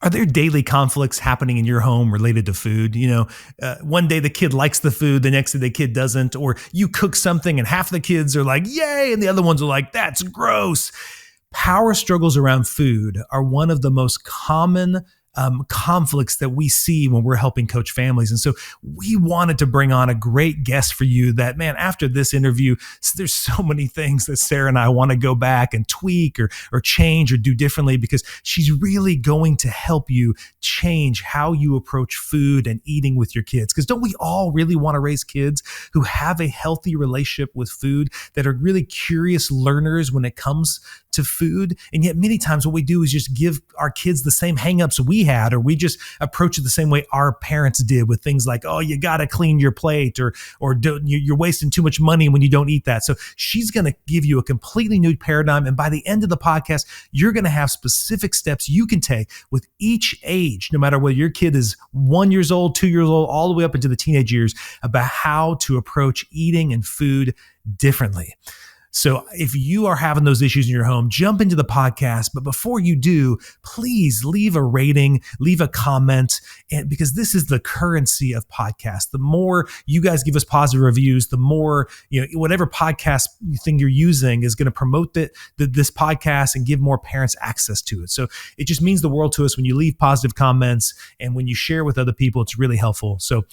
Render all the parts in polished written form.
Are there daily conflicts happening in your home related to food? One day the kid likes the food, the next day the kid doesn't, or you cook something and half the kids are like, yay, and the other ones are like, that's gross. Power struggles around food are one of the most common conflicts that we see when we're helping coach families. And so we wanted to bring on a great guest for you that, man, after this interview, there's so many things that Sara and I want to go back and tweak or change or do differently, because she's really going to help you change how you approach food and eating with your kids. Because don't we all really want to raise kids who have a healthy relationship with food, that are really curious learners when it comes to food? And yet many times what we do is just give our kids the same hangups we had, or we just approach it the same way our parents did, with things like, oh, you got to clean your plate, or you're wasting too much money when you don't eat that. So she's going to give you a completely new paradigm. And by the end of the podcast, you're going to have specific steps you can take with each age, no matter whether your kid is 1 year old, 2 years old, all the way up into the teenage years, about how to approach eating and food differently. So if you are having those issues in your home, jump into the podcast. But before you do, please leave a rating, leave a comment, and because this is the currency of podcasts. The more you guys give us positive reviews, the more, whatever podcast thing you're using is going to promote this podcast and give more parents access to it. So it just means the world to us when you leave positive comments, and when you share with other people, it's really helpful. So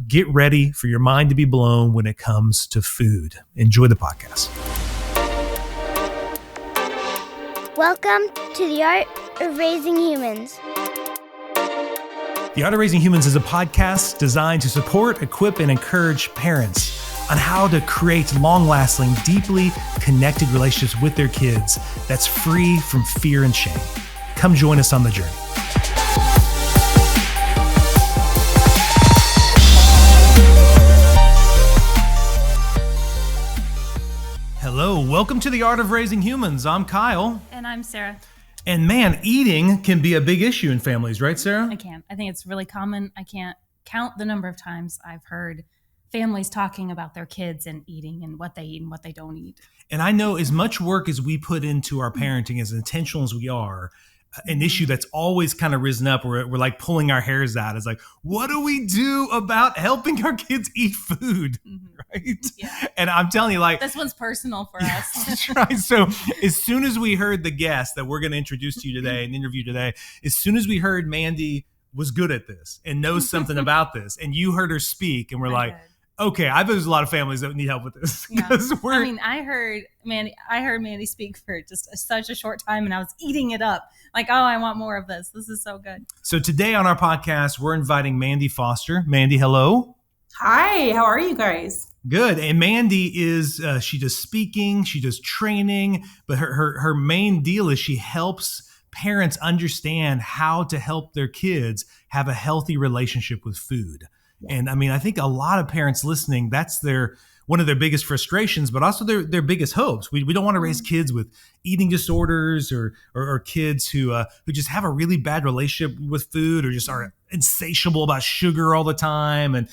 get ready for your mind to be blown when it comes to food. Enjoy the podcast. Welcome to the Art of Raising Humans. The Art of Raising Humans is a podcast designed to support, equip, and encourage parents on how to create long-lasting, deeply connected relationships with their kids that's free from fear and shame. Come join us on the journey. Hello, welcome to the Art of Raising Humans. I'm Kyle. And I'm Sara. And man, eating can be a big issue in families, right, Sara? I think it's really common. I can't count the number of times I've heard families talking about their kids and eating and what they eat and what they don't eat. And I know as much work as we put into our parenting, as intentional as we are, an issue that's always kind of risen up, we're like pulling our hairs out. It's like, what do we do about helping our kids eat food? Right? Yeah. And I'm telling you, like, this one's personal for us. That's right. So as soon as we heard the guest that we're going to introduce to you today and interview today, as soon as we heard Mandy was good at this and knows something about this, and you heard her speak, and we're like, okay, I bet there's a lot of families that need help with this. Yeah. I heard Mandy speak for just such a short time, and I was eating it up. Like, oh, I want more of this. This is so good. So today on our podcast, we're inviting Mandy Foster. Mandy, hello. Hi, how are you guys? Good. And Mandy is, she does speaking, she does training, but her main deal is she helps parents understand how to help their kids have a healthy relationship with food. Yeah. And I think a lot of parents listening, that's one of their biggest frustrations, but also their biggest hopes. We don't want to raise kids with eating disorders or kids who just have a really bad relationship with food, or just are insatiable about sugar all the time. And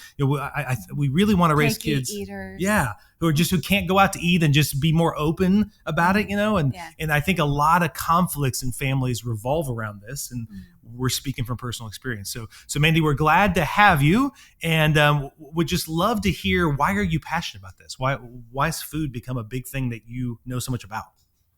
we really want to raise kids, eaters. Yeah, who can't go out to eat and just be more open about it, And I think a lot of conflicts in families revolve around this, and we're speaking from personal experience. So Mandy, we're glad to have you, and would just love to hear, why are you passionate about this? Why has food become a big thing that you know so much about?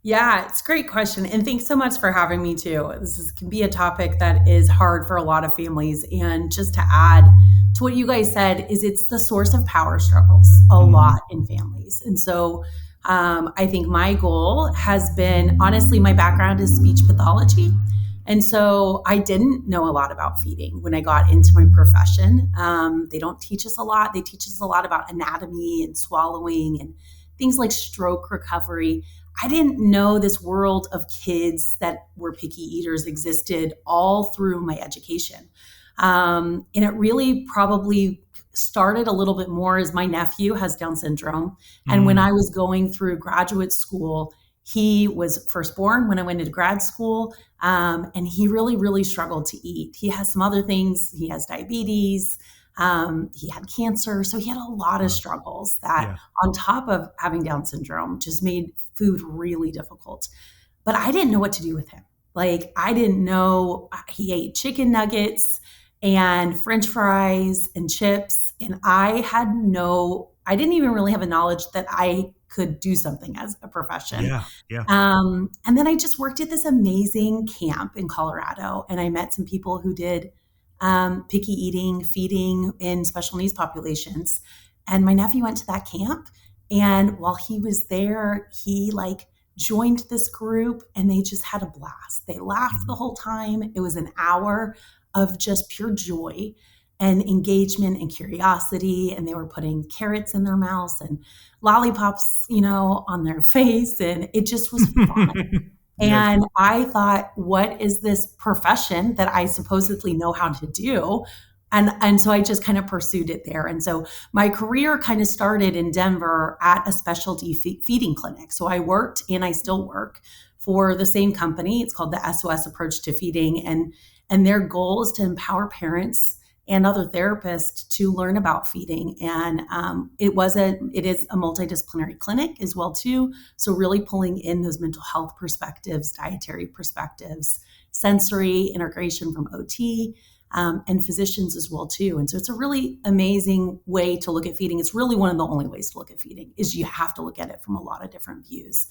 Yeah, it's a great question. And thanks so much for having me too. This can be a topic that is hard for a lot of families. And just to add to what you guys said, is it's the source of power struggles a lot in families. And so I think my goal has been, honestly, my background is speech pathology. And so I didn't know a lot about feeding when I got into my profession. They don't teach us a lot. They teach us a lot about anatomy and swallowing and things like stroke recovery. I didn't know this world of kids that were picky eaters existed all through my education. And it really probably started a little bit more as my nephew has Down syndrome. And when I was going through graduate school, he was firstborn when I went into grad school. And he really, really struggled to eat. He has some other things. He has diabetes. He had cancer. So he had a lot of struggles that on top of having Down syndrome just made food really difficult. But I didn't know what to do with him. Like, I didn't know he ate chicken nuggets and French fries and chips. And I didn't even really have a knowledge that I could do something as a profession. Yeah. Yeah. And then I just worked at this amazing camp in Colorado, and I met some people who did picky eating, feeding in special needs populations. And my nephew went to that camp, and while he was there, he like joined this group, and they just had a blast. They laughed the whole time. It was an hour of just pure joy and engagement and curiosity, and they were putting carrots in their mouths and lollipops, on their face, and it just was fun. Yes. And I thought, what is this profession that I supposedly know how to do? And so I just kind of pursued it there. And so my career kind of started in Denver at a specialty feeding clinic. So I worked, and I still work, for the same company. It's called the SOS Approach to Feeding. And their goal is to empower parents and other therapists to learn about feeding. And it is a multidisciplinary clinic as well too. So really pulling in those mental health perspectives, dietary perspectives, sensory integration from OT, and physicians as well too. And so it's a really amazing way to look at feeding. It's really one of the only ways to look at feeding, is you have to look at it from a lot of different views.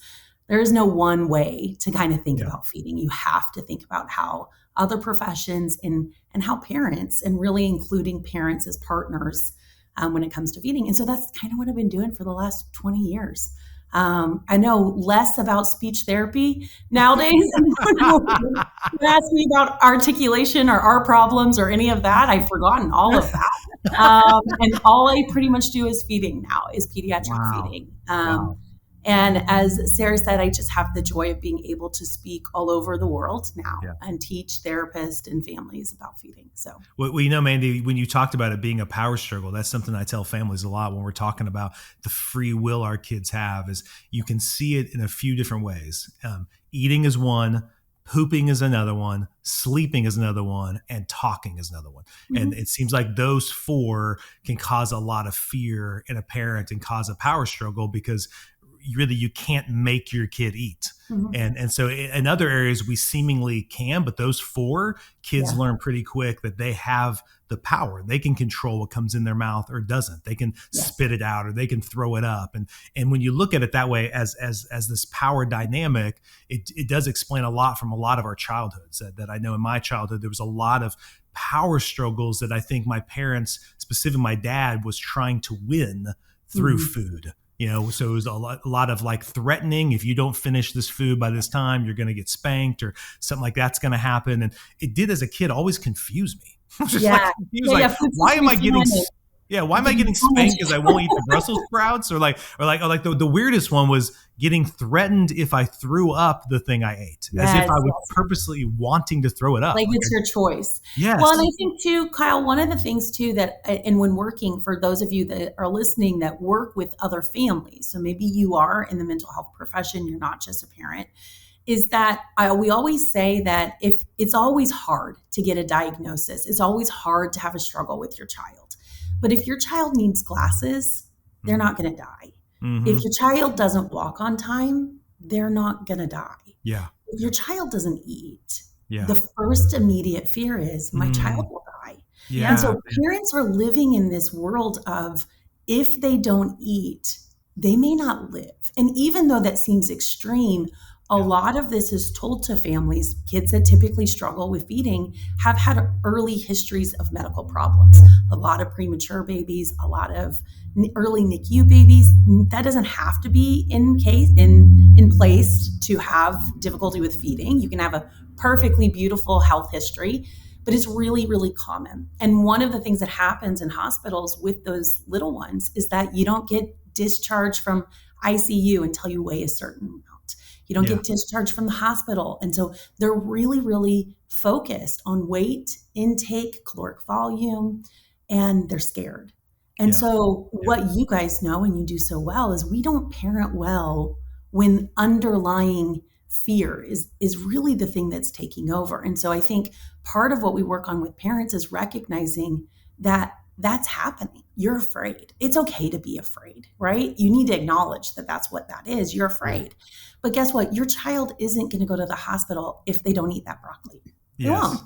There is no one way to kind of think about feeding. You have to think about how other professions and how parents, and really including parents as partners when it comes to feeding. And so that's kind of what I've been doing for the last 20 years. I know less about speech therapy nowadays. You ask me about articulation or our problems or any of that, I've forgotten all of that. And all I pretty much do is feeding now, is pediatric feeding. Wow. And as Sara said, I just have the joy of being able to speak all over the world now and teach therapists and families about feeding. So, well, Mandy, when you talked about it being a power struggle, that's something I tell families a lot when we're talking about the free will our kids have. Is you can see it in a few different ways. Eating is one, pooping is another one, sleeping is another one, and talking is another one. And it seems like those four can cause a lot of fear in a parent and cause a power struggle, because you can't make your kid eat. And so in other areas we seemingly can, but those four kids learn pretty quick that they have the power. They can control what comes in their mouth or doesn't. They can spit it out, or they can throw it up. And when you look at it that way as this power dynamic, it does explain a lot from a lot of our childhoods. That I know in my childhood, there was a lot of power struggles that I think my parents, specifically my dad, was trying to win through food. So it was a lot of like threatening. If you don't finish this food by this time, you're going to get spanked, or something like that's going to happen. And it did, as a kid, always confuse me. I was just why am I getting spanked because I won't eat the Brussels sprouts? Or the weirdest one was getting threatened if I threw up the thing I ate, as if I was purposely wanting to throw it up. Like it's your choice. Yes. Well, and I think too, Kyle, one of the things too and when working, for those of you that are listening that work with other families, so maybe you are in the mental health profession, you're not just a parent, is that we always say that if it's always hard to get a diagnosis, it's always hard to have a struggle with your child. But if your child needs glasses, they're not going to die. If your child doesn't walk on time, they're not going to die. Yeah. If your child doesn't eat, the first immediate fear is my child will die. Yeah. And so parents are living in this world of, if they don't eat, they may not live. And even though that seems extreme, a lot of this is told to families. Kids that typically struggle with feeding have had early histories of medical problems. A lot of premature babies, a lot of early NICU babies. That doesn't have to be in place to have difficulty with feeding. You can have a perfectly beautiful health history, but it's really, really common. And one of the things that happens in hospitals with those little ones is that you don't get discharged from ICU until you weigh a certain amount. You don't get discharged from the hospital. And so they're really, really focused on weight, intake, caloric volume, and they're scared. And so what you guys know, and you do so well, is we don't parent well when underlying fear is really the thing that's taking over. And so I think part of what we work on with parents is recognizing that that's happening. You're afraid. It's okay to be afraid, right? You need to acknowledge that that's what that is. You're afraid. But guess what? Your child isn't going to go to the hospital if they don't eat that broccoli. They won't.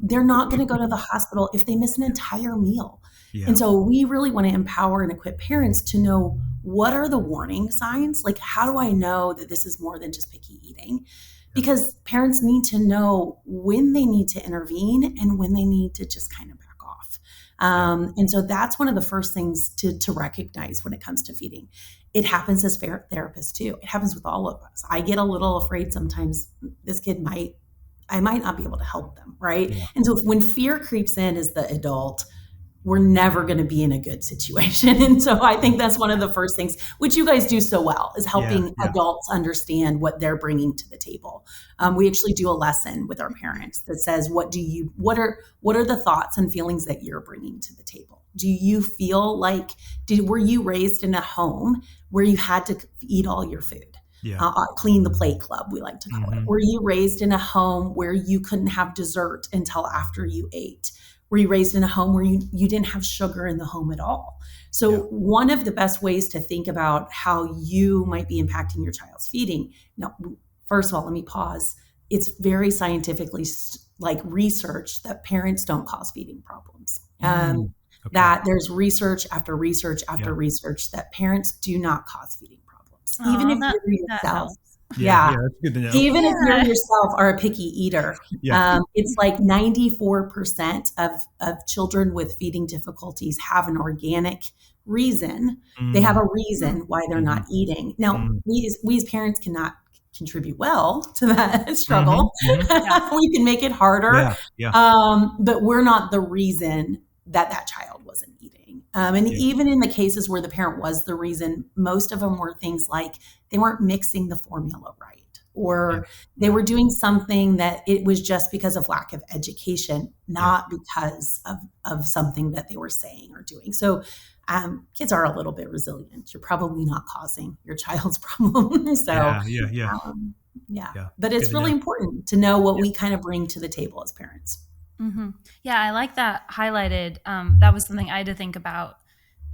They're not going to go to the hospital if they miss an entire meal. Yeah. And so we really want to empower and equip parents to know, what are the warning signs? Like, how do I know that this is more than just picky eating? Because parents need to know when they need to intervene and when they need to just kind of back off. And so that's one of the first things to recognize when it comes to feeding. It happens as therapists too. It happens with all of us. I get a little afraid sometimes this kid I might not be able to help them, right? Yeah. And so when fear creeps in as the adult, we're never going to be in a good situation. And so I think that's one of the first things, which you guys do so well, is helping adults understand what they're bringing to the table. We actually do a lesson with our parents that says, what are the thoughts and feelings that you're bringing to the table? Do you feel like, were you raised in a home where you had to eat all your food? Clean the plate club, we like to call it. Were you raised in a home where you couldn't have dessert until after you ate? Were you raised in a home where you didn't have sugar in the home at all? So one of the best ways to think about how you might be impacting your child's feeding. Now, first of all, let me pause. It's very scientifically research that parents don't cause feeding problems. That there's research after research after research that parents do not cause feeding problems. Even if you're yourself. That's good to know. Even if you yourself are a picky eater, it's like 94% of children with feeding difficulties have an organic reason. They have a reason why they're not eating. Now, we as parents cannot contribute well to that struggle. We can make it harder, but we're not the reason that child wasn't eating. Even in the cases where the parent was the reason, most of them were things like they weren't mixing the formula right, or they were doing something that it was just because of lack of education, not because of something that they were saying or doing. So kids are a little bit resilient. You're probably not causing your child's problem. So but it's really important to know what we kind of bring to the table as parents. Mm-hmm. Yeah, I like that highlighted. That was something I had to think about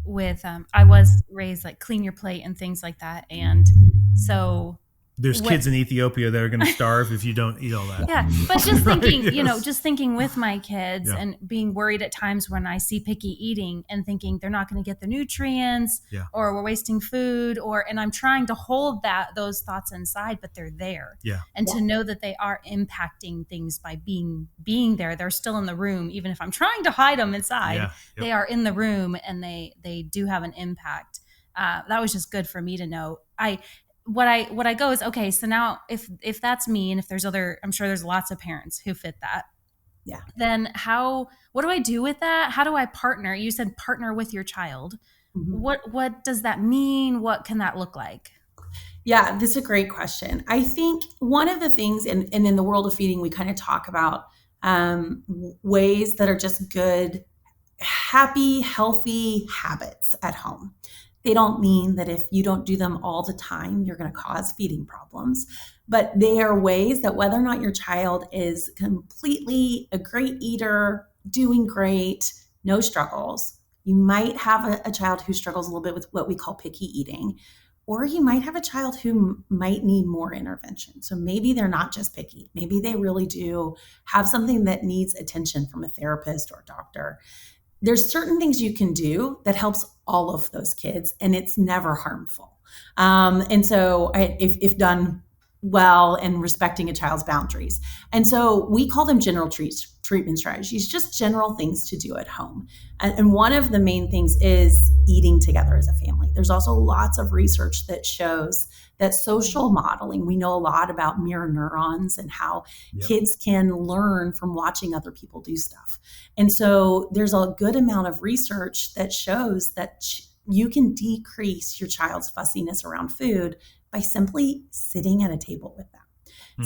with, I was raised like clean your plate and things like that. And so there's kids in Ethiopia that are going to starve if you don't eat all that. Yeah. But just thinking, just thinking with my kids and being worried at times when I see picky eating and thinking they're not going to get the nutrients or we're wasting food and I'm trying to hold those thoughts inside, but they're there. Yeah. And to know that they are impacting things by being there. They're still in the room. Even if I'm trying to hide them inside, they are in the room and they do have an impact. That was just good for me to know. What I go is, okay, so now if that's me and if there's I'm sure there's lots of parents who fit that. Yeah. Then what do I do with that? How do I partner? You said partner with your child. Mm-hmm. What does that mean? What can that look like? Yeah, this is a great question. I think one of the things, and in the world of feeding, we kind of talk about ways that are just good, happy, healthy habits at home. They don't mean that if you don't do them all the time, you're going to cause feeding problems, but they are ways that whether or not your child is completely a great eater, doing great, no struggles, you might have a child who struggles a little bit with what we call picky eating, or you might have a child who might need more intervention. So maybe they're not just picky. Maybe they really do have something that needs attention from a therapist or a doctor. There's certain things you can do that helps all of those kids, and it's never harmful. And so if done well and respecting a child's boundaries. And so we call them general treatment strategies, just general things to do at home. And one of the main things is eating together as a family. There's also lots of research that shows that social modeling, we know a lot about mirror neurons and how kids can learn from watching other people do stuff. And so there's a good amount of research that shows that you can decrease your child's fussiness around food by simply sitting at a table with them.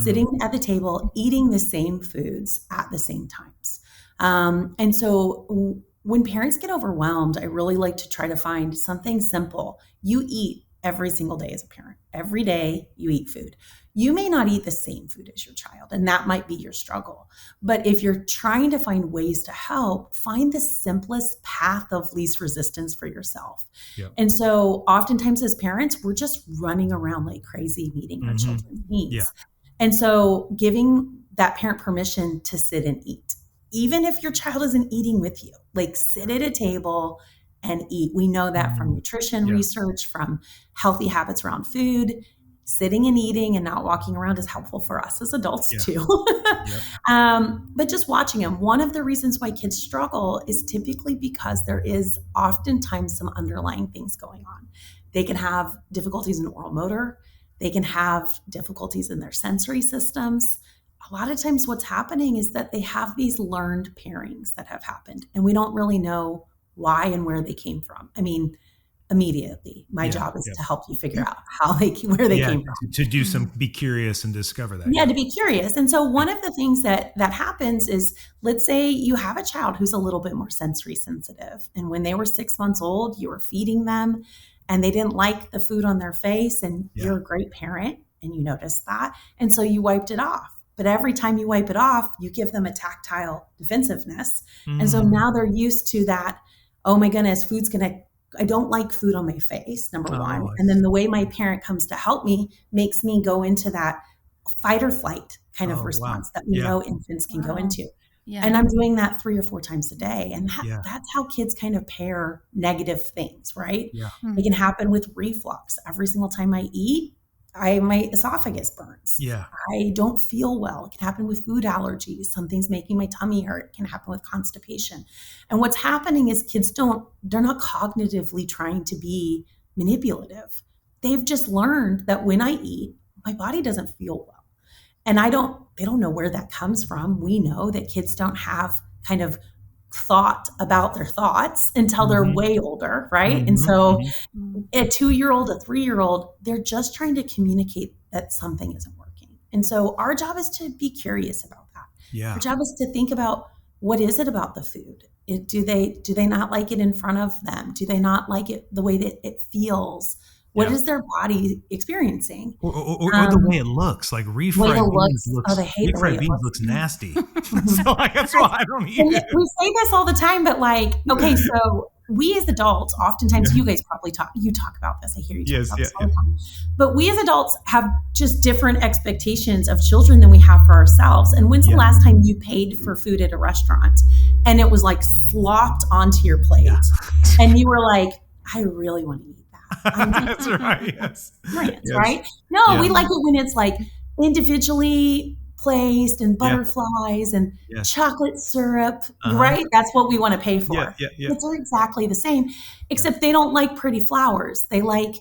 Sitting at the table, eating the same foods at the same times. And so when parents get overwhelmed, I really like to try to find something simple. You eat every single day as a parent. Every day you eat food. You may not eat the same food as your child, and that might be your struggle. But if you're trying to find ways to help, find the simplest path of least resistance for yourself. Yep. And so oftentimes as parents, we're just running around like crazy meeting our children's needs. Yeah. And so giving that parent permission to sit and eat, even if your child isn't eating with you, like sit at a table and eat. We know that from nutrition research, from healthy habits around food. Sitting and eating and not walking around is helpful for us as adults too. But just watching them. One of the reasons why kids struggle is typically because there is oftentimes some underlying things going on. They can have difficulties in oral motor. They can have difficulties in their sensory systems. A lot of times what's happening is that they have these learned pairings that have happened, and we don't really know why and where they came from. I mean, immediately, my job is to help you figure out where they came from. To do some, be curious and discover that. Yeah, to be curious. And so one of the things that happens is, let's say you have a child who's a little bit more sensory sensitive, and when they were 6 months old, you were feeding them and they didn't like the food on their face, and you're a great parent and you noticed that. And so you wiped it off. But every time you wipe it off, you give them a tactile defensiveness. And so now they're used to that. Oh my goodness, I don't like food on my face, number one. And then the way my parent comes to help me makes me go into that fight or flight kind of response that we know infants can go into. Yeah. And I'm doing that 3 or 4 times a day. And that's how kids kind of pair negative things, right? Yeah. It can happen with reflux. Every single time I eat, my esophagus burns. Yeah. I don't feel well. It can happen with food allergies. Something's making my tummy hurt. It can happen with constipation. And what's happening is kids they're not cognitively trying to be manipulative. They've just learned that when I eat, my body doesn't feel well. And they don't know where that comes from. We know that kids don't have kind of thought about their thoughts until they're way older, right? And so a 2-year-old, a 3-year-old, they're just trying to communicate that something isn't working. And so our job is to be curious about that. Yeah. Our job is to think about, what is it about the food? Do they not like it in front of them? Do they not like it the way that it feels? What is their body experiencing? Or the way it looks, like refried beans looks nasty. So that's why I don't eat it. We say this all the time, but okay, so we as adults, oftentimes you guys probably talk about this. I hear you talk about this all the time. But we as adults have just different expectations of children than we have for ourselves. And when's the last time you paid for food at a restaurant and it was like slopped onto your plate and you were like, I really want to eat that's right. Yes. Right? No, we like it when it's like individually placed and butterflies and chocolate syrup, right? That's what we want to pay for. But they're exactly the same, except they don't like pretty flowers. They like,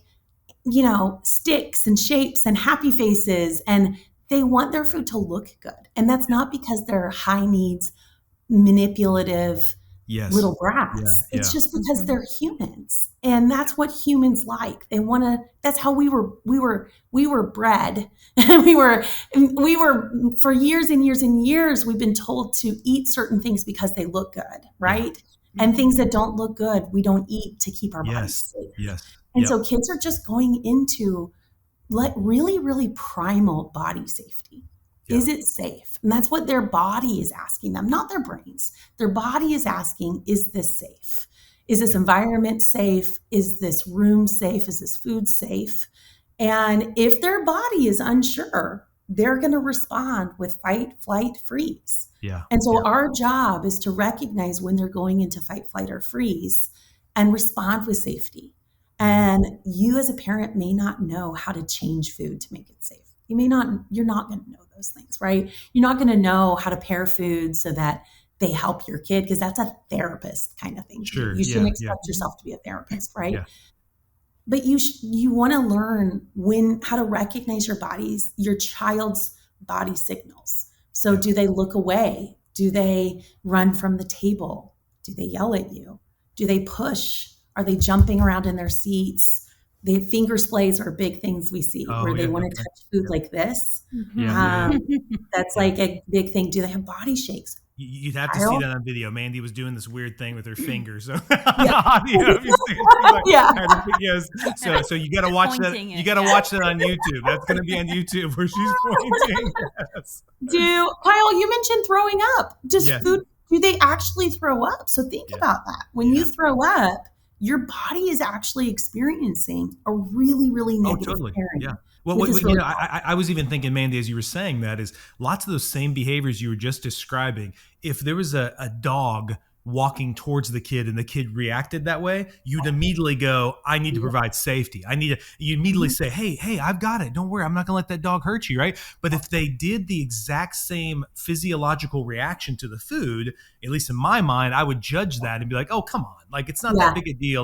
sticks and shapes and happy faces, and they want their food to look good. And that's not because they're high needs, manipulative, little brats. It's just because they're humans, and that's what humans like. They want to. That's how we were bred. we were for years and years and years. We've been told to eat certain things because they look good, right? And things that don't look good, we don't eat to keep our bodies safe. And so kids are just going into really, really primal body safety. Is it safe? And that's what their body is asking them, not their brains. Their body is asking, is this safe? Is this environment safe? Is this room safe? Is this food safe? And if their body is unsure, they're going to respond with fight, flight, freeze. And so our job is to recognize when they're going into fight, flight, or freeze and respond with safety. And you as a parent may not know how to change food to make it safe. You're not going to know those things, right? You're not going to know how to pair food so that they help your kid, because that's a therapist kind of thing. Sure. You shouldn't expect yourself to be a therapist, right? But you want to learn how to recognize your child's body signals. So do they look away? Do they run from the table? Do they yell at you? Do they push? Are they jumping around in their seats? The finger splays are big things we see where they want to touch food like this. That's like a big thing. Do they have body shakes? You'd have to see Kyle? that on video. Mandy was doing this weird thing with her fingers. So on Yeah. the audio, if you see it, she's like, Yeah. had her fingers. So you got to watch that. Pointing it, You got to yeah. watch that on YouTube. That's going to be on YouTube where she's pointing. Yes. Kyle, you mentioned throwing up. Does Yeah. food, do they actually throw up? So think Yeah. about that. When you throw up, your body is actually experiencing a really, really negative Totally. pairing. Yeah. Well, which is you really know, I was even thinking, Mandy, as you were saying that, is lots of those same behaviors you were just describing. If there was a dog walking towards the kid and the kid reacted that way, you'd immediately go, I need to provide safety. You immediately say, hey, I've got it. Don't worry. I'm not going to let that dog hurt you. Right. But if they did the exact same physiological reaction to the food, at least in my mind, I would judge that and be like, oh, come on. Like, it's not that big a deal.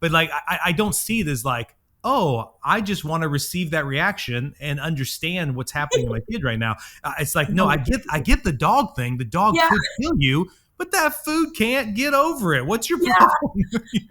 But I don't see it as like, oh, I just want to receive that reaction and understand what's happening to my kid right now. It's like, no, I get the dog thing. The dog could kill you, but that food can't get over it. What's your problem?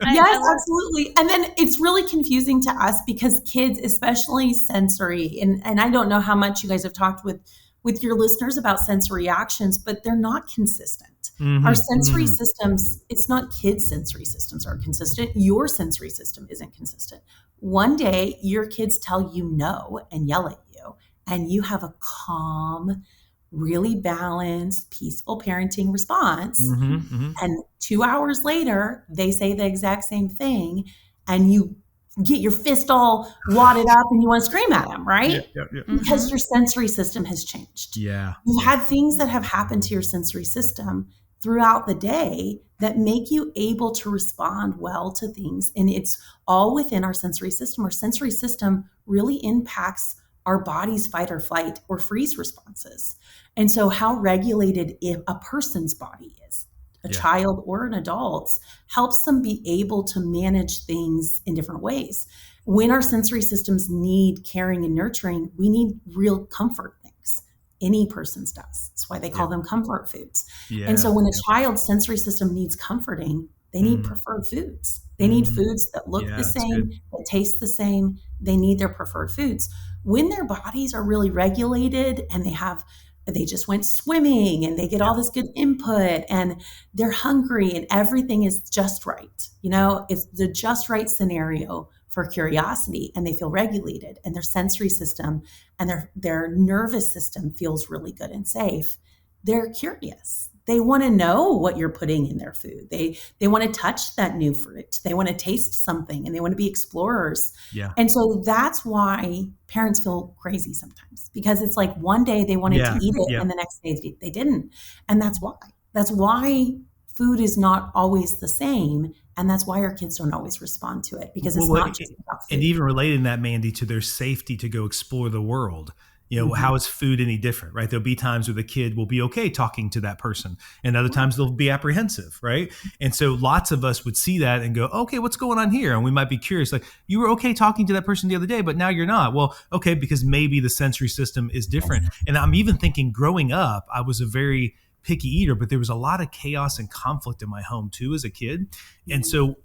Yes, absolutely. And then it's really confusing to us because kids, especially sensory, and I don't know how much you guys have talked with your listeners about sensory actions, but they're not consistent. Mm-hmm, Our sensory systems, it's not kids' sensory systems are consistent. Your sensory system isn't consistent. One day, your kids tell you no and yell at you, and you have a calm, really balanced, peaceful parenting response. And 2 hours later, they say the exact same thing, and you get your fist all wadded up and you want to scream at them, right? Yeah. Because your sensory system has changed. Yeah. You've had things that have happened to your sensory system throughout the day that make you able to respond well to things. And it's all within our sensory system. Our sensory system really impacts our body's fight or flight or freeze responses. And so how regulated if a person's body is, a child or an adult's, helps them be able to manage things in different ways. When our sensory systems need caring and nurturing, we need real comfort things. Any person's does. That's why they call them comfort foods. And so when a child's sensory system needs comforting, they need preferred foods. They need foods that look the same, that taste the same. They need their preferred foods. When their bodies are really regulated and they just went swimming and they get all this good input and they're hungry and everything is just right. You know, it's the just right scenario for curiosity, and they feel regulated, and their sensory system and their nervous system feels really good and safe. They're curious. They want to know what you're putting in their food. They want to touch that new fruit. They want to taste something, and they want to be explorers. Yeah. And so that's why parents feel crazy sometimes, because it's like one day they wanted to eat it and the next day they didn't. And that's why. That's why food is not always the same. And that's why our kids don't always respond to it, because it's not just about food. And even relating that, Mandy, to their safety to go explore the world. You know, how is food any different, right? There'll be times where the kid will be okay talking to that person, and other times they'll be apprehensive, right? And so lots of us would see that and go, okay, what's going on here? And we might be curious, like, you were okay talking to that person the other day, but now you're not. Well, okay, because maybe the sensory system is different. And I'm even thinking growing up, I was a very picky eater, but there was a lot of chaos and conflict in my home too as a kid. And so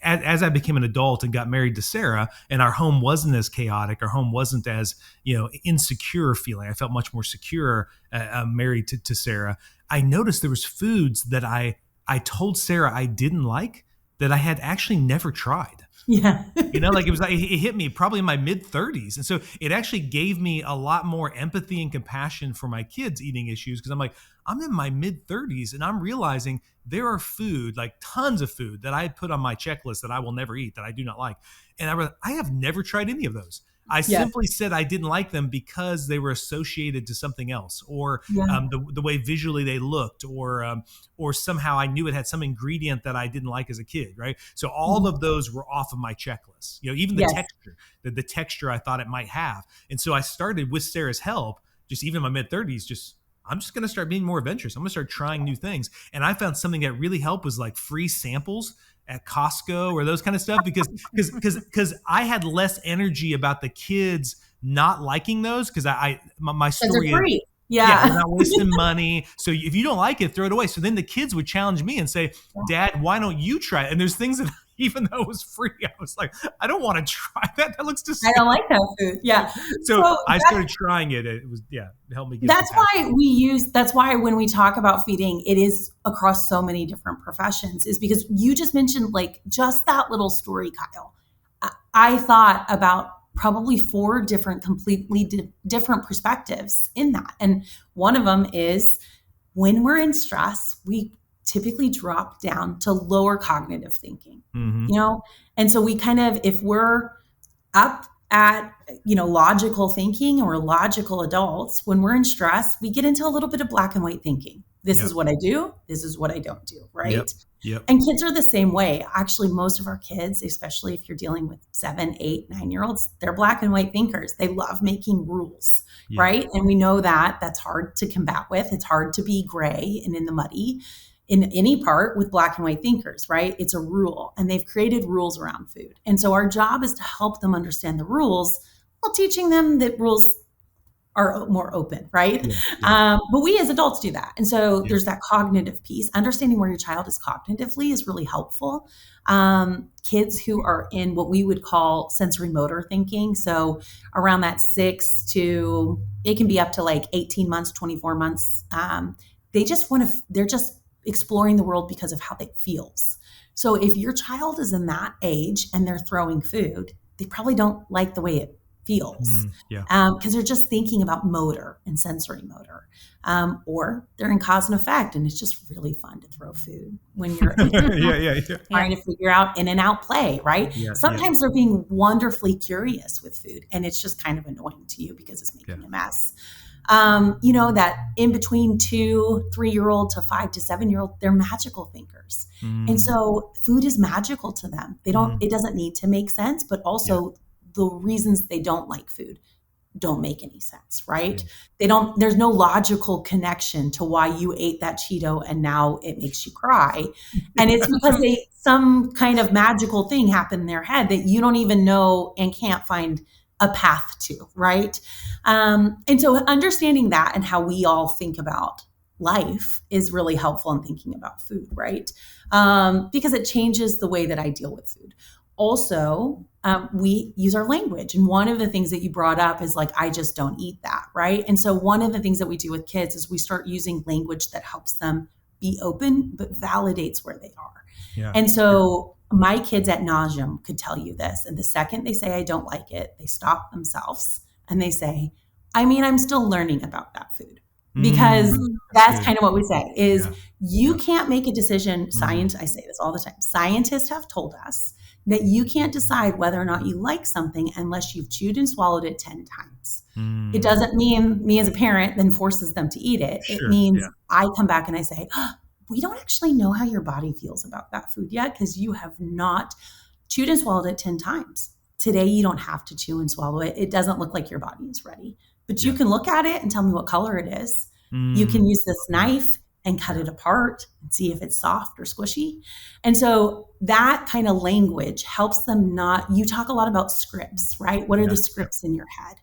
as I became an adult and got married to Sara, and our home wasn't as chaotic, our home wasn't as, insecure feeling. I felt much more secure married to Sara. I noticed there was foods that I told Sara I didn't like that I had actually never tried. Yeah. It hit me probably in my mid 30s. And so it actually gave me a lot more empathy and compassion for my kids' eating issues. Cause I'm like, I'm in my mid 30s and I'm realizing there are food, like tons of food that I had put on my checklist that I will never eat, that I do not like. And I have never tried any of those. I simply said I didn't like them because they were associated to something else, or the way visually they looked, or somehow I knew it had some ingredient that I didn't like as a kid, right? So all of those were off of my checklist. Even the texture, the texture I thought it might have. And so I started, with Sara's help, just even in my mid 30s, I'm just going to start being more adventurous. I'm going to start trying new things. And I found something that really helped was like free samples at Costco or those kind of stuff, because I had less energy about the kids not liking those, because my story is, they're not wasting money. So if you don't like it, throw it away. So then the kids would challenge me and say, Dad, why don't you try it? And there's things that even though it was free, I was like, I don't want to try that. That looks I disgusting. don't like that food. Yeah. So I started trying it. It was, it helped me get that's why when we talk about feeding, it is across so many different professions, is because you just mentioned like just that little story, Kyle. I thought about probably 4 different, completely different perspectives in that. And one of them is when we're in stress, we typically drop down to lower cognitive thinking, And so we kind of, if we're up at, logical thinking or logical adults, when we're in stress, we get into a little bit of black and white thinking. This is what I do. This is what I don't do. Right. Yep. And kids are the same way. Actually, most of our kids, especially if you're dealing with 7, 8, 9-year-olds, they're black and white thinkers. They love making rules. Right. And we know that that's hard to combat with. It's hard to be gray and in the muddy in any part with black and white thinkers, right? It's a rule, and they've created rules around food. And so our job is to help them understand the rules while teaching them that rules are more open, right? But we as adults do that. And so there's that cognitive piece. Understanding where your child is cognitively is really helpful. Kids who are in what we would call sensory motor thinking, so around that 6 to, it can be up to like 18 months, 24 months, they're just exploring the world because of how it feels. So if your child is in that age and they're throwing food, they probably don't like the way it feels, because they're just thinking about motor and sensory motor, or they're in cause and effect, and it's just really fun to throw food when you're trying to figure out in and out play, right? Sometimes they're being wonderfully curious with food, and it's just kind of annoying to you because it's making a mess. That in between 2, 3-year-old to 5 to 7-year-old, they're magical thinkers. And so food is magical to them. It doesn't need to make sense, but also the reasons they don't like food don't make any sense, right? There's no logical connection to why you ate that Cheeto and now it makes you cry. And it's because some kind of magical thing happened in their head that you don't even know and can't find a path to, right? And so understanding that and how we all think about life is really helpful in thinking about food, right? Because it changes the way that I deal with food. Also, we use our language. And one of the things that you brought up is like, I just don't eat that, right? And so one of the things that we do with kids is we start using language that helps them be open, but validates where they are. And so my kids ad nauseam could tell you this. And the second they say, I don't like it, they stop themselves and they say, I'm still learning about that food. Because that's kind of what we say is you can't make a decision. I say this all the time. Scientists have told us that you can't decide whether or not you like something unless you've chewed and swallowed it 10 times. It doesn't mean me as a parent then forces them to eat it. It means I come back and I say, we don't actually know how your body feels about that food yet because you have not chewed and swallowed it 10 times. Today, you don't have to chew and swallow it. It doesn't look like your body is ready. But you can look at it and tell me what color it is. You can use this knife and cut it apart and see if it's soft or squishy. And so that kind of language helps them you talk a lot about scripts, right? What are the scripts in your head?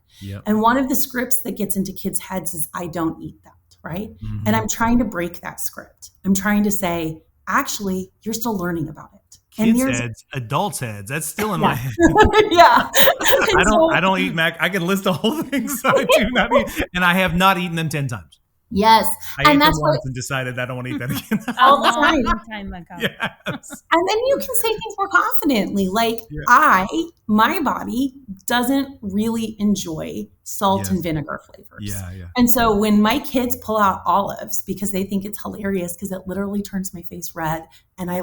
And one of the scripts that gets into kids' heads is, I don't eat that, right? And I'm trying to break that script. I'm trying to say, actually, you're still learning about it. Kids' heads, adults' heads. That's still in my head. I don't eat mac. I can list a whole thing. So I do not eat, and I have not eaten them 10 times. Yes. I ate them once and decided I don't want to eat that again. All the time. Yes. And then you can say things more confidently. Like my body doesn't really enjoy salt and vinegar flavors. And so when my kids pull out olives because they think it's hilarious because it literally turns my face red and I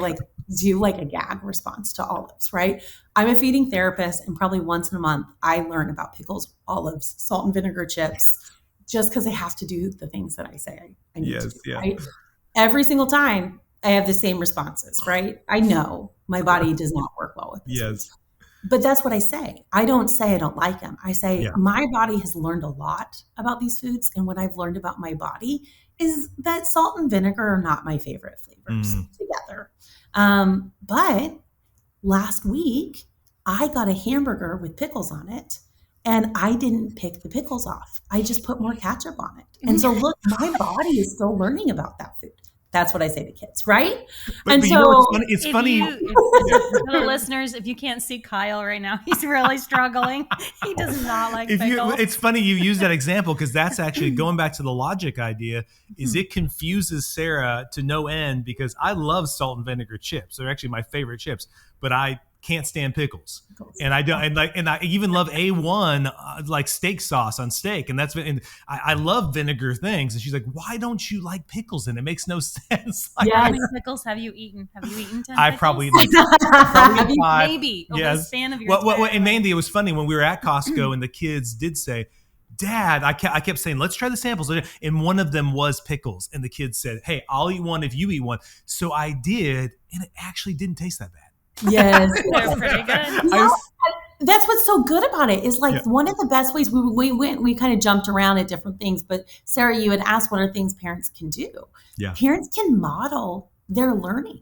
do a gag response to olives, right? I'm a feeding therapist and probably once in a month I learn about pickles, olives, salt and vinegar chips. Just because I have to do the things that I say I need to do, right? Every single time I have the same responses, right? I know my body does not work well with this. But that's what I say. I don't say I don't like them. I say my body has learned a lot about these foods. And what I've learned about my body is that salt and vinegar are not my favorite flavors together. But last week, I got a hamburger with pickles on it. And I didn't pick the pickles off. I just put more ketchup on it. And so look, my body is still learning about that food. That's what I say to kids, right? But you know what's funny? It's funny. For the listeners, if you can't see Kyle right now, he's really struggling. He does not like pickles. It's funny you use that example because that's actually going back to the logic idea. Is it confuses Sarah to no end because I love salt and vinegar chips. They're actually my favorite chips, but I can't stand pickles, and I don't, and I even love A1 like steak sauce on steak, and I love vinegar things. And she's like, "Why don't you like pickles?" And it makes no sense. Like, How many pickles have you eaten? Have you eaten 10 I pickles? probably five. Maybe over the span of your Well, and Mandy, it was funny when we were at Costco and the kids did say, Dad, I kept saying, let's try the samples. And one of them was pickles. And the kids said, hey, I'll eat one if you eat one. So I did, and it actually didn't taste that bad. Yes. They're pretty good. That's what's so good about it is like one of the best ways we kind of jumped around at different things. But Sarah, you had asked what are things parents can do. Yeah. Parents can model their learning.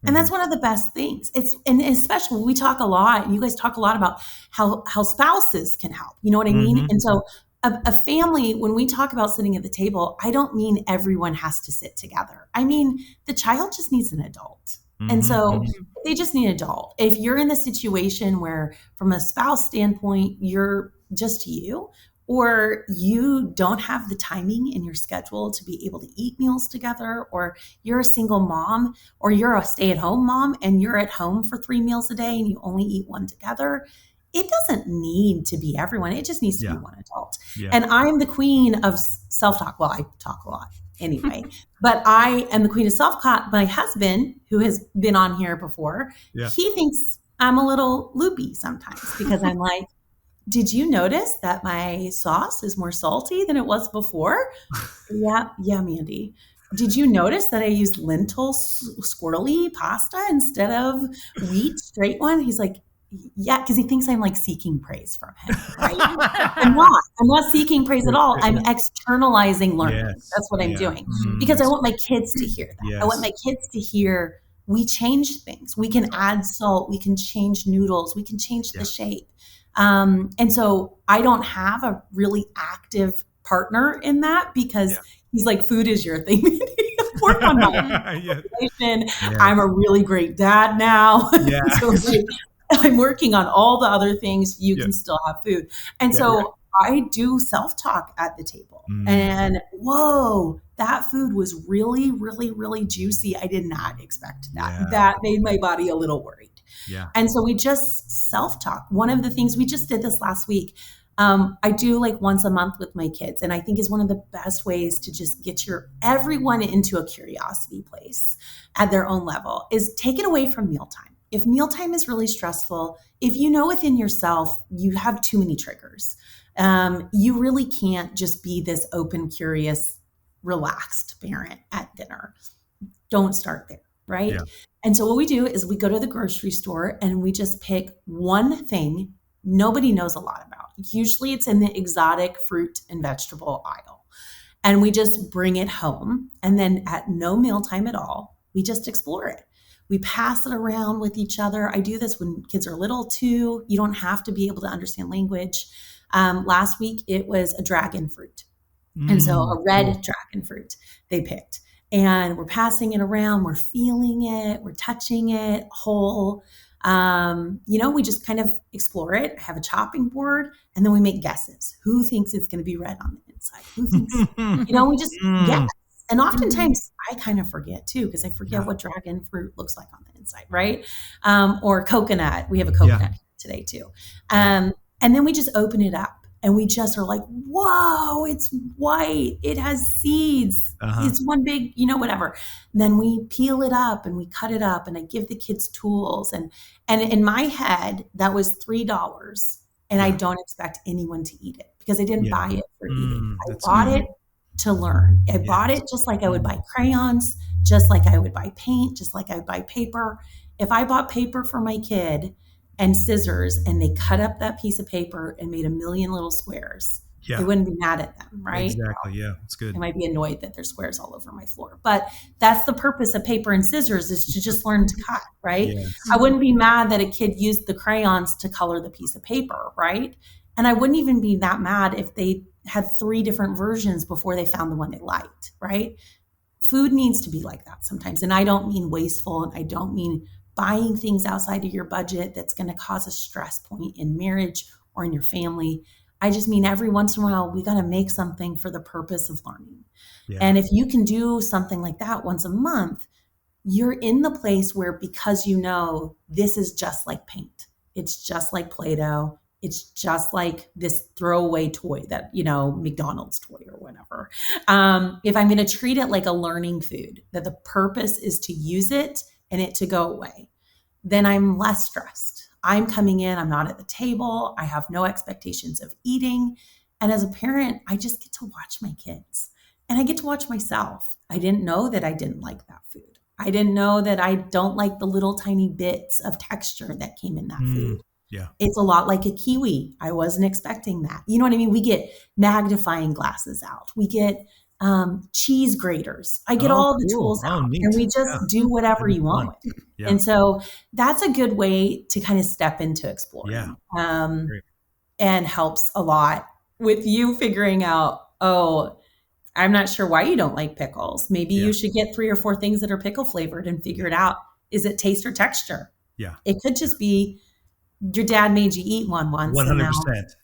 And that's one of the best things. And especially we talk a lot, and you guys talk a lot about how spouses can help. You know what I mean? And so a family, when we talk about sitting at the table, I don't mean everyone has to sit together. I mean, the child just needs an adult. And so they just need an adult. If you're in the situation where from a spouse standpoint, you're just you, or you don't have the timing in your schedule to be able to eat meals together, or you're a single mom, or you're a stay-at-home mom and you're at home for 3 meals a day and you only eat one together, it doesn't need to be everyone. It just needs to be one adult. Yeah. And I'm the queen of self-talk. Well, I talk a lot anyway, but I am the queen of self-talk. My husband, who has been on here before, he thinks I'm a little loopy sometimes because I'm like, did you notice that my sauce is more salty than it was before? Yeah, Mandy. Did you notice that I used lentil swirly pasta instead of wheat straight one? He's like, yeah, because he thinks I'm like seeking praise from him, right? I'm not seeking praise at all. I'm externalizing learning. Yes. That's what I'm doing because I want my kids to hear that. Yes. I want my kids to hear we change things. We can add salt. We can change noodles. We can change the shape. And so I don't have a really active partner in that because he's like, food is your thing. Work on my I'm a really great dad now. Yeah. So I'm working on all the other things. You can still have food. And so I do self-talk at the table. And whoa, that food was really, really, really juicy. I did not expect that. Yeah. That made my body a little worried. Yeah. And so we just self-talk. One of the things we just did this last week, I do like once a month with my kids. And I think is one of the best ways to just get everyone into a curiosity place at their own level is take it away from mealtime. If mealtime is really stressful, if you know within yourself, you have too many triggers, you really can't just be this open, curious, relaxed parent at dinner. Don't start there, right? Yeah. And so what we do is we go to the grocery store and we just pick one thing nobody knows a lot about. Usually it's in the exotic fruit and vegetable aisle. And we just bring it home. And then at no mealtime at all, we just explore it. We pass it around with each other. I do this when kids are little too. You don't have to be able to understand language. Last week, it was a dragon fruit. And so a red dragon fruit they picked. And we're passing it around. We're feeling it. We're touching it whole. We just kind of explore it, have a chopping board, and then we make guesses. Who thinks it's going to be red on the inside? Who thinks, we just guess. And oftentimes I kind of forget too, because I forget what dragon fruit looks like on the inside, right? Or coconut. We have a coconut today too. And then we just open it up and we just are like, whoa, it's white. It has seeds. It's one big, whatever. Then we peel it up and we cut it up and I give the kids tools. And in my head, that was $3. And I don't expect anyone to eat it because I didn't buy it for eating. I bought it to learn. I bought it just like I would buy crayons, just like I would buy paint, just like I would buy paper. If I bought paper for my kid and scissors and they cut up that piece of paper and made a million little squares, they wouldn't be mad at them, right? Exactly. Yeah, it's good. I might be annoyed that there's squares all over my floor, but that's the purpose of paper and scissors is to just learn to cut, right? Yes. I wouldn't be mad that a kid used the crayons to color the piece of paper, right? And I wouldn't even be that mad if they had 3 different versions before they found the one they liked, right? Food needs to be like that sometimes. And I don't mean wasteful, and I don't mean buying things outside of your budget that's going to cause a stress point in marriage or in your family. I just mean every once in a while, we got to make something for the purpose of learning. Yeah. And if you can do something like that once a month, you're in the place where, because you know this is just like paint, it's just like Play-Doh, it's just like this throwaway toy that, McDonald's toy or whatever. If I'm going to treat it like a learning food, that the purpose is to use it and it to go away, then I'm less stressed. I'm coming in, I'm not at the table, I have no expectations of eating. And as a parent, I just get to watch my kids and I get to watch myself. I didn't know that I didn't like that food. I didn't know that I don't like the little tiny bits of texture that came in that food. Yeah. It's a lot like a kiwi. I wasn't expecting that. You know what I mean? We get magnifying glasses out. We get cheese graters. I get all the tools out, and we just do whatever you want with it. Yeah. And so that's a good way to kind of step into exploring. And helps a lot with you figuring out, I'm not sure why you don't like pickles. Maybe you should get 3 or 4 things that are pickle flavored and figure it out. Is it taste or texture? Yeah. It could just be your dad made you eat one once. 100%.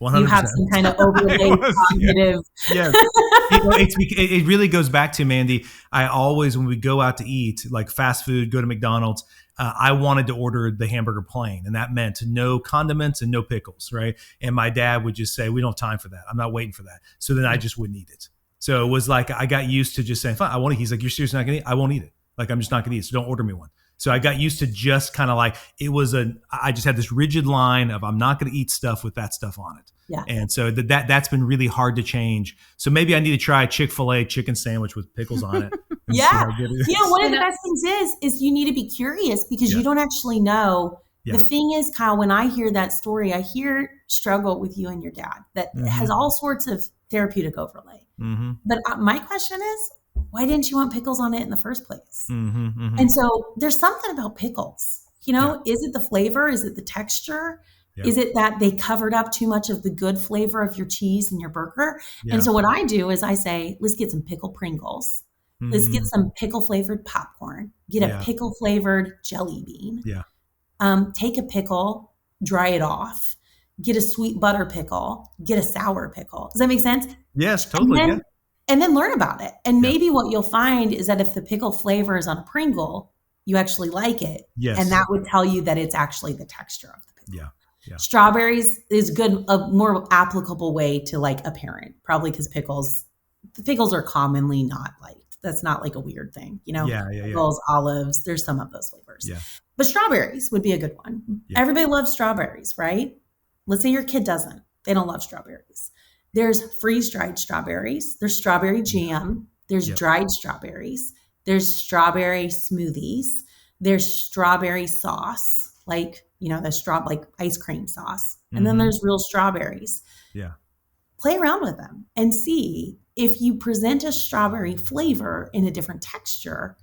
100%. You have some kind of overlay cognitive. Yeah. It really goes back to, Mandy, I always, when we go out to eat, like fast food, go to McDonald's, I wanted to order the hamburger plain, and that meant no condiments and no pickles, right? And my dad would just say, we don't have time for that. I'm not waiting for that. So then I just wouldn't eat it. So it was like, I got used to just saying, fine, I want to eat. He's like, you're seriously not going to eat? I won't eat it. Like, I'm just not going to eat it. So don't order me one. So I got used to just kind of like, I just had this rigid line of, I'm not going to eat stuff with that stuff on it. Yeah. And so that's been really hard to change. So maybe I need to try a Chick-fil-A chicken sandwich with pickles on it. Yeah. One of the best things is you need to be curious, because you don't actually know. Yeah. The thing is, Kyle, when I hear that story, I hear struggle with you and your dad that has all sorts of therapeutic overlay. Mm-hmm. But my question is, why didn't you want pickles on it in the first place? Mm-hmm, mm-hmm. And so there's something about pickles, is it the flavor? Is it the texture? Yeah. Is it that they covered up too much of the good flavor of your cheese and your burger? Yeah. And so what I do is I say, let's get some pickle Pringles. Mm-hmm. Let's get some pickle flavored popcorn, get a pickle flavored jelly bean. Yeah. Take a pickle, dry it off, get a sweet butter pickle, get a sour pickle. Does that make sense? Yes, totally. And then learn about it. And maybe what you'll find is that if the pickle flavor is on a Pringle, you actually like it. Yes. And that would tell you that it's actually the texture of the pickle. Yeah. Yeah. Strawberries is a more applicable way to like a parent, probably because pickles are commonly not liked. That's not like a weird thing, pickles, olives, there's some of those flavors. Yeah. But strawberries would be a good one. Yeah. Everybody loves strawberries, right? Let's say your kid doesn't. They don't love strawberries. There's freeze-dried strawberries. There's strawberry jam. There's dried strawberries. There's strawberry smoothies. There's strawberry sauce, like, like ice cream sauce. And then there's real strawberries. Yeah. Play around with them and see if you present a strawberry flavor in a different texture,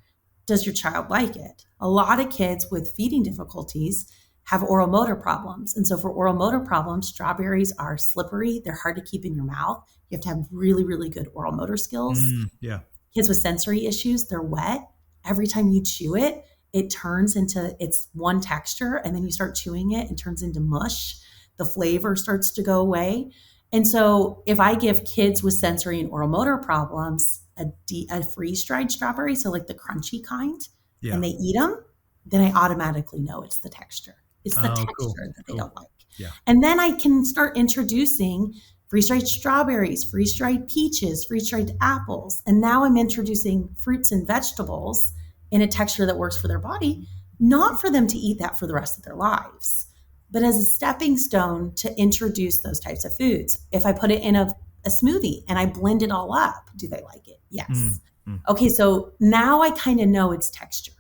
does your child like it? A lot of kids with feeding difficulties have oral motor problems. And so for oral motor problems, strawberries are slippery. They're hard to keep in your mouth. You have to have really, really good oral motor skills. Yeah. Kids with sensory issues, they're wet. Every time you chew it, it turns into it's one texture, and then you start chewing it, it turns into mush. The flavor starts to go away. And so if I give kids with sensory and oral motor problems a freeze-dried strawberry, so like the crunchy kind, and they eat them, then I automatically know it's the texture. It's the texture that they don't like. Yeah. And then I can start introducing freeze-dried strawberries, freeze-dried peaches, freeze-dried apples. And now I'm introducing fruits and vegetables in a texture that works for their body, not for them to eat that for the rest of their lives, but as a stepping stone to introduce those types of foods. If I put it in a smoothie and I blend it all up, do they like it? Yes. Mm-hmm. Okay, so now I kind of know it's texture.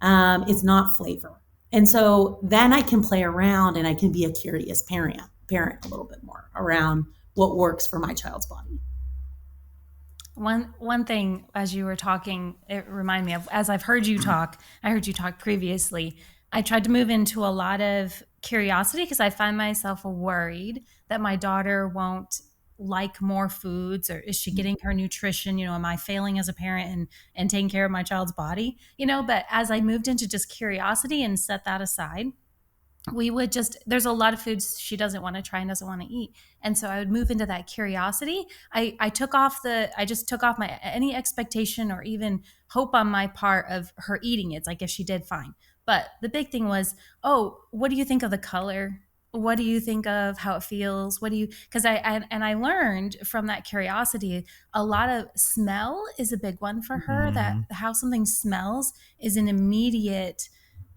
It's not flavor. And so then I can play around and I can be a curious parent a little bit more around what works for my child's body. One thing, as you were talking, it reminded me of, as I heard you talk previously, I tried to move into a lot of curiosity because I find myself worried that my daughter won't like more foods, or is she getting her nutrition? You know, am I failing as a parent and taking care of my child's body? You know, but as I moved into just curiosity and set that aside, we would just, there's a lot of foods she doesn't want to try and doesn't want to eat. And so I would move into that curiosity. I just took off my any expectation or even hope on my part of her eating it. It's like if she did, fine. But the big thing was, oh, what do you think of the color? What do you think of how it feels? What do you, because I learned from that curiosity, a lot of smell is a big one for her, that how something smells is an immediate,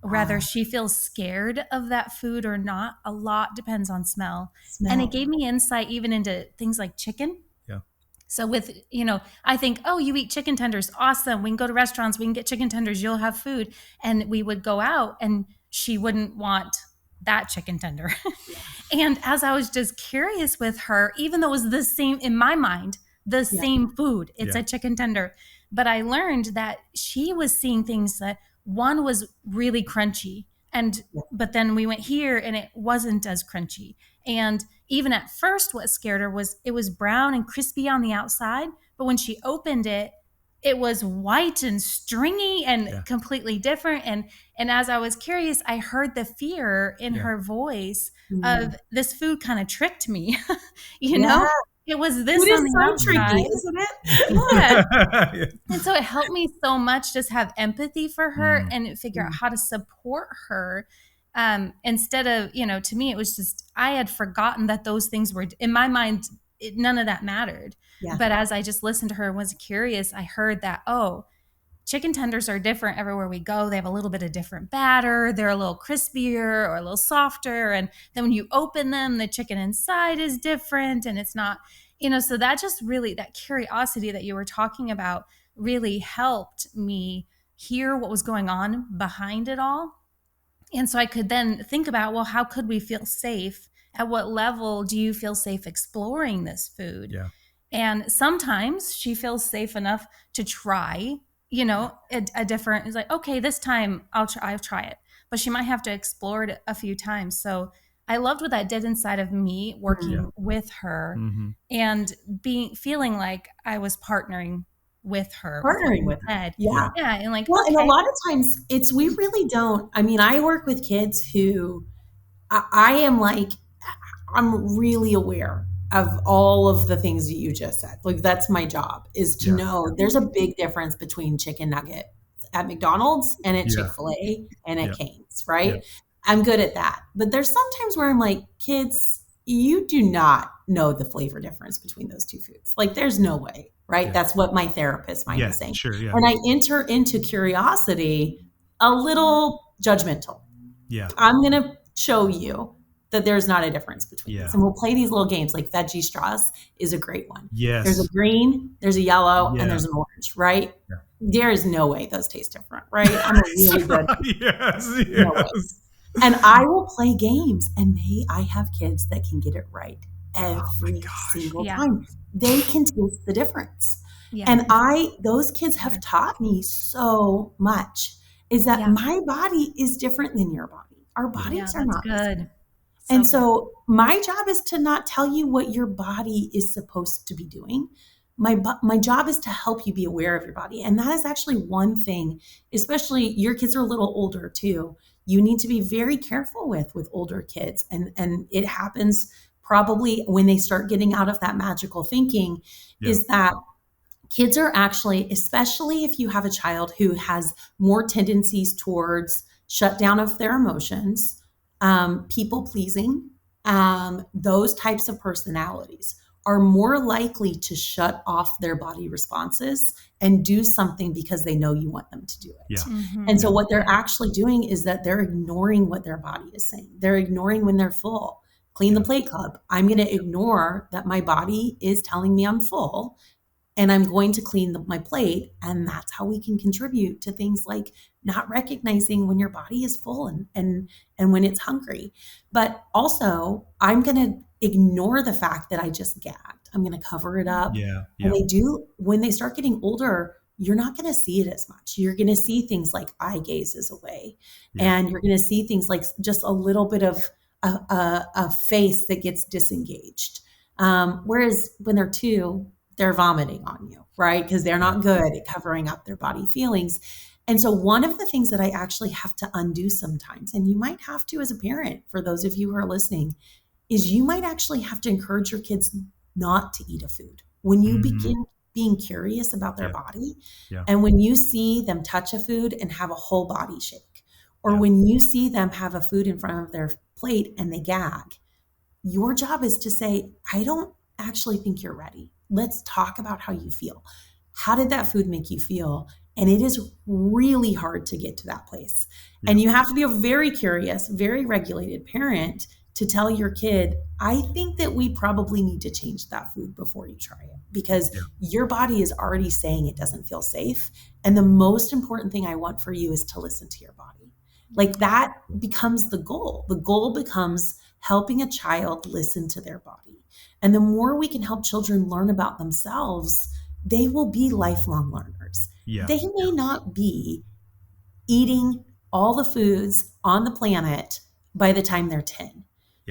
whether she feels scared of that food or not, a lot depends on smell. And it gave me insight even into things like chicken. Yeah. So with, you know, I think, oh, you eat chicken tenders. Awesome. We can go to restaurants. We can get chicken tenders. You'll have food. And we would go out and she wouldn't want that chicken tender. And as I was just curious with her, even though it was the same in my mind, the same food, it's a chicken tender. But I learned that she was seeing things that one was really crunchy. But then we went here and it wasn't as crunchy. And even at first, what scared her was it was brown and crispy on the outside. But when she opened it, it was white and stringy and completely different. And as I was curious, I heard the fear in her voice of this food kind of tricked me, you know? It was this Food on is the so outside, tricky, isn't it? Yeah. And so it helped me so much just have empathy for her and figure out how to support her. Instead of, you know, to me, it was just, I had forgotten that those things were, in my mind, none of that mattered. But as I just listened to her and was curious, I heard that, oh, chicken tenders are different everywhere we go. They have a little bit of different batter. They're a little crispier or a little softer. And then when you open them, the chicken inside is different and it's not, you know, so that just really, that curiosity that you were talking about really helped me hear what was going on behind it all. And so I could then think about, well, how could we feel safe? At what level do you feel safe exploring this food? Yeah. And sometimes she feels safe enough to try, you know, a different, it's like, okay, this time I'll try it, but she might have to explore it a few times. So I loved what that did inside of me working with her and feeling like I was partnering with her. Yeah. And like, well, and a lot of times we really don't, I mean, I work with kids who I am like, I'm really aware of all of the things that you just said. Like that's my job, is to know there's a big difference between chicken nugget at McDonald's and at Chick-fil-A and at Cane's, right? Yeah. I'm good at that. But there's sometimes where I'm like, kids, you do not know the flavor difference between those two foods. Like there's no way, right? Yeah. That's what my therapist might be saying. Sure, yeah. And I enter into curiosity a little judgmental. Yeah. I'm going to show you that there's not a difference between these. And we'll play these little games, like veggie straws is a great one. Yes. There's a green, there's a yellow, and there's an orange, right? Yeah. There is no way those taste different, right? I'm a really good. No way. And I will play games, and I have kids that can get it right every single time. They can taste the difference. Yeah. And those kids have taught me so much, is that my body is different than your body. Our bodies are not good. And so my job is to not tell you what your body is supposed to be doing. My job is to help you be aware of your body. And that is actually one thing, especially your kids are a little older too. You need to be very careful with older kids. And it happens probably when they start getting out of that magical thinking, is that kids are actually, especially if you have a child who has more tendencies towards shutdown of their emotions, people pleasing, those types of personalities are more likely to shut off their body responses and do something because they know you want them to do it. Yeah. Mm-hmm. And so what they're actually doing is that they're ignoring what their body is saying. They're ignoring when they're full. Clean the plate club. I'm going to ignore that my body is telling me I'm full, and I'm going to clean my plate. And that's how we can contribute to things like not recognizing when your body is full and when it's hungry. But also, I'm going to ignore the fact that I just gagged. I'm going to cover it up. Yeah. And when they start getting older, you're not going to see it as much. You're going to see things like eye gaze is away. And you're going to see things like just a little bit of a face that gets disengaged. Whereas when they're 2, they're vomiting on you, right? Because they're not good at covering up their body feelings. And so one of the things that I actually have to undo sometimes, and you might have to as a parent, for those of you who are listening, is you might actually have to encourage your kids not to eat a food. When you begin being curious about their body, and when you see them touch a food and have a whole body shake, or when you see them have a food in front of their plate and they gag, your job is to say, I don't actually think you're ready. Let's talk about how you feel. How did that food make you feel? And it is really hard to get to that place. And you have to be a very curious, very regulated parent to tell your kid, I think that we probably need to change that food before you try it, because your body is already saying it doesn't feel safe. And the most important thing I want for you is to listen to your body. Like that becomes the goal. The goal becomes helping a child listen to their body. And the more we can help children learn about themselves, they will be lifelong learners. They may not be eating all the foods on the planet by the time they're 10.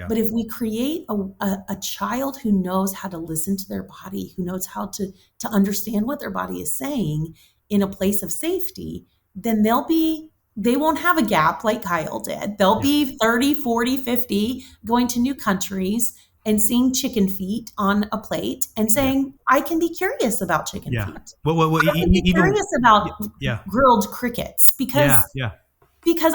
But if we create a child who knows how to listen to their body, who knows how to understand what their body is saying in a place of safety, then they won't have a gap like Kyle did. They'll be 30, 40, 50, going to new countries and seeing chicken feet on a plate and saying, I can be curious about chicken feet. I can be curious about grilled crickets because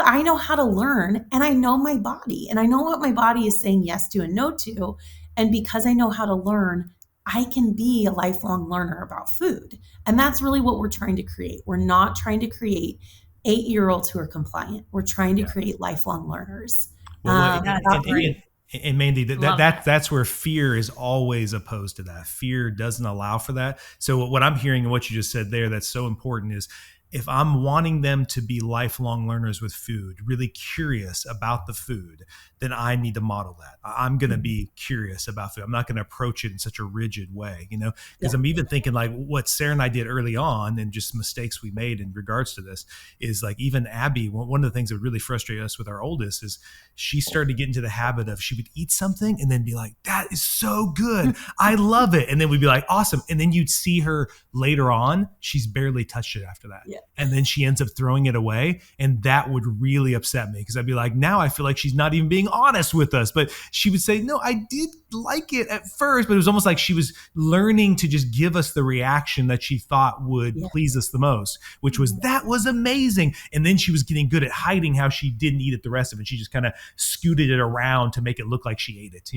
I know how to learn and I know my body and I know what my body is saying yes to and no to. And because I know how to learn, I can be a lifelong learner about food. And that's really what we're trying to create. We're not trying to create 8-year-olds who are compliant. We're trying to create lifelong learners. And Mandy, that's where fear is always opposed to that. Fear doesn't allow for that. So what I'm hearing and what you just said there, that's so important is, if I'm wanting them to be lifelong learners with food, really curious about the food, then I need to model that. I'm going to be curious about food. I'm not going to approach it in such a rigid way, because I'm even thinking like what Sara and I did early on and just mistakes we made in regards to this is like even Abby, one of the things that really frustrated us with our oldest is she started to get into the habit of she would eat something and then be like, that is so good. I love it. And then we'd be like, awesome. And then you'd see her later on, she's barely touched it after that. And then she ends up throwing it away. And that would really upset me because I'd be like, now I feel like she's not even being honest with us. But she would say, no, I did like it at first, but it was almost like she was learning to just give us the reaction that she thought would please us the most, which was, that was amazing. And then she was getting good at hiding how she didn't eat it the rest of it. She just kind of scooted it around to make it look like she ate it,